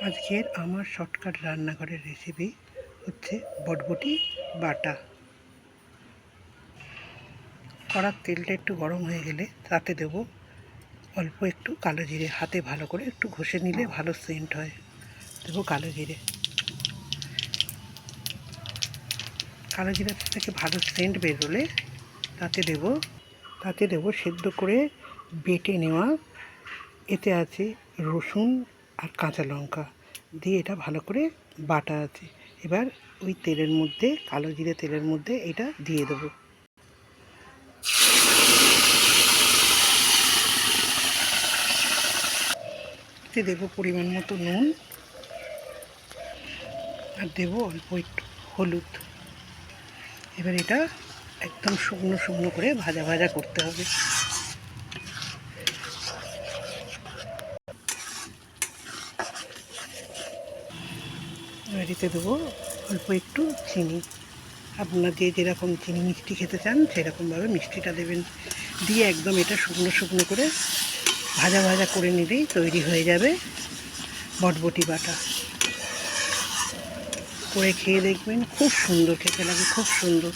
আজকের আমার শর্টকাট রান্নাঘরের রেসিপি হচ্ছে বটবটি বাটা। কড়ার তেলটা একটু গরম হয়ে গেলে তাতে দেব অল্প একটু কালো জিরে। হাতে ভালো করে একটু ঘষে নিলে ভালো সেন্ট হয়। দেবো কালো জিরে। কালো জিরে থেকে ভালো সেন্ট বেরোলে তাতে দেব সেদ্ধ করে বেটে নেওয়া, এতে আছে রসুন আর কাঁচা লঙ্কা দিয়ে এটা ভালো করে বাটা আছে। এবার ওই তেলের মধ্যে, কালো জিরে তেলের মধ্যে এটা দিয়ে দেবো। এতে দেবো পরিমাণ মতো নুন আর দেবো অল্প একটু হলুদ। এবার এটা একদম শুকনো শুকনো করে ভাজা ভাজা করতে হবে। এবার এতে দেবো অল্প একটু চিনি। আপনারা যে যেরকম চিনি মিষ্টি খেতে চান সেরকমভাবে মিষ্টিটা দেবেন। দিয়ে একদম এটা শুকনো শুকনো করে ভাজা ভাজা করে নিলেই তৈরি হয়ে যাবে বটবটি বাটা। করে খেয়ে দেখবেন, খুব সুন্দর খেতে লাগে, খুব সুন্দর।